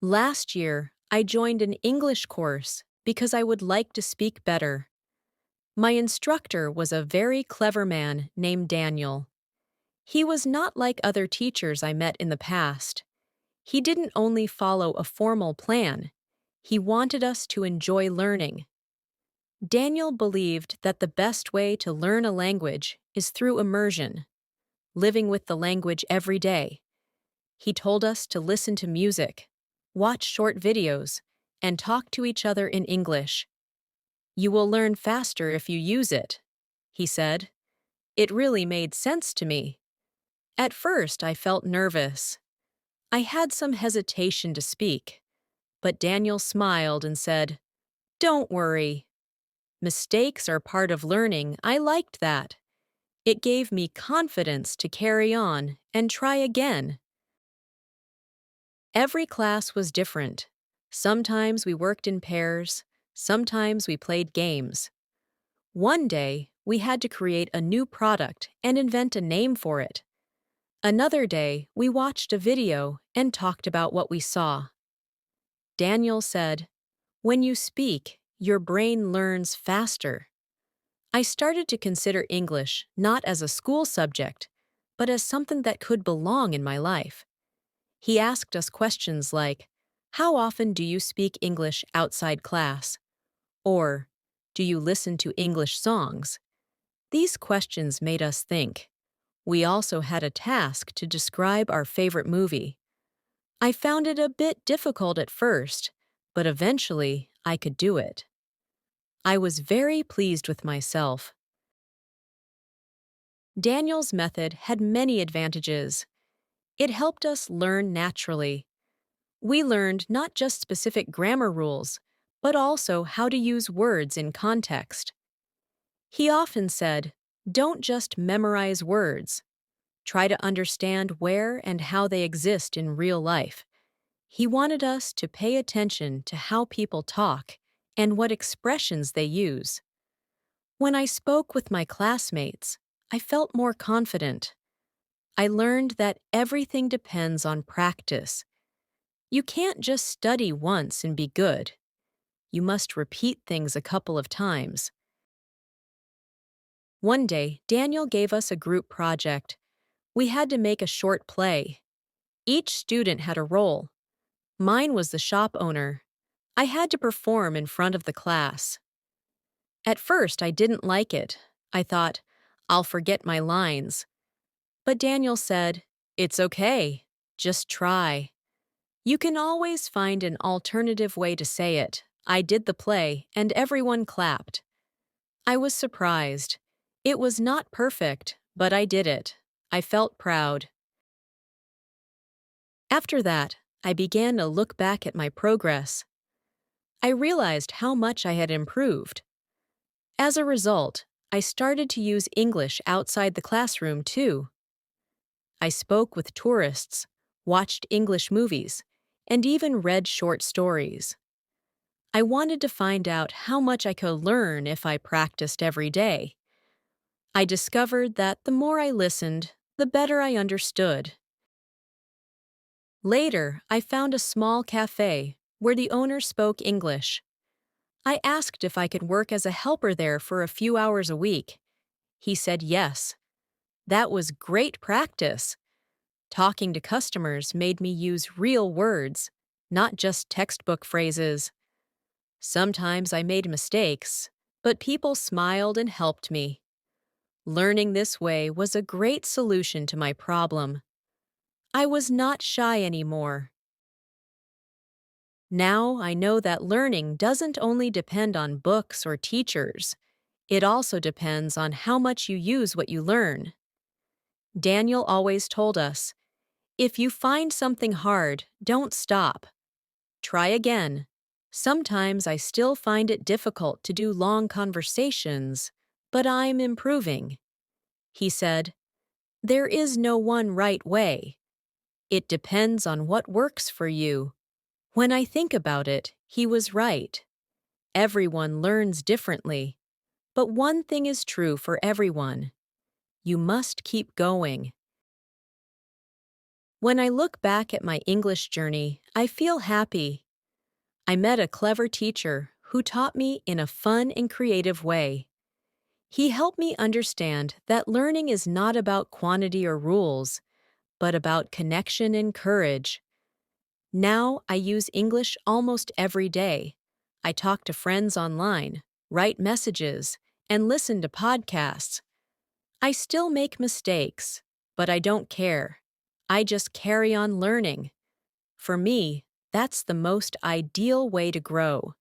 Last year, I joined an English course because I would like to speak better. My instructor was a very clever man named Daniel. He was not like other teachers I met in the past. He didn't only follow a formal plan, he wanted us to enjoy learning. Daniel believed that the best way to learn a language is through immersion, living with the language every day. He told us to listen to music, watch short videos, and talk to each other in English. You will learn faster if you use it, he said. It really made sense to me. At first, I felt nervous. I had some hesitation to speak, but Daniel smiled and said, "Don't worry. Mistakes are part of learning." I liked that. It gave me confidence to carry on and try again. Every class was different. Sometimes we worked in pairs, sometimes we played games. One day, we had to create a new product and invent a name for it. Another day, we watched a video and talked about what we saw. Daniel said, "When you speak, your brain learns faster." I started to consider English not as a school subject, but as something that could belong in my life. He asked us questions like, "How often do you speak English outside class?" Or, "Do you listen to English songs?" These questions made us think. We also had a task to describe our favorite movie. I found it a bit difficult at first, but eventually I could do it. I was very pleased with myself. Daniel's method had many advantages. It helped us learn naturally. We learned not just specific grammar rules, but also how to use words in context. He often said, "Don't just memorize words. Try to understand where and how they exist in real life." He wanted us to pay attention to how people talk and what expressions they use. When I spoke with my classmates, I felt more confident. I learned that everything depends on practice. You can't just study once and be good. You must repeat things a couple of times. One day, Daniel gave us a group project. We had to make a short play. Each student had a role. Mine was the shop owner. I had to perform in front of the class. At first, I didn't like it. I thought, I'll forget my lines. But Daniel said, "It's okay. Just try. You can always find an alternative way to say it." I did the play, and everyone clapped. I was surprised. It was not perfect, but I did it. I felt proud. After that, I began to look back at my progress. I realized how much I had improved. As a result, I started to use English outside the classroom too. I spoke with tourists, watched English movies, and even read short stories. I wanted to find out how much I could learn if I practiced every day. I discovered that the more I listened, the better I understood. Later, I found a small cafe where the owner spoke English. I asked if I could work as a helper there for a few hours a week. He said yes. That was great practice. Talking to customers made me use real words, not just textbook phrases. Sometimes I made mistakes, but people smiled and helped me. Learning this way was a great solution to my problem. I was not shy anymore. Now I know that learning doesn't only depend on books or teachers. It also depends on how much you use what you learn. Daniel always told us, "If you find something hard, don't stop. Try again." Sometimes I still find it difficult to do long conversations, but I'm improving. He said, "There is no one right way. It depends on what works for you." When I think about it, he was right. Everyone learns differently. But one thing is true for everyone. You must keep going. When I look back at my English journey, I feel happy. I met a clever teacher who taught me in a fun and creative way. He helped me understand that learning is not about quantity or rules, but about connection and courage. Now I use English almost every day. I talk to friends online, write messages, and listen to podcasts. I still make mistakes, but I don't care. I just carry on learning. For me, that's the most ideal way to grow.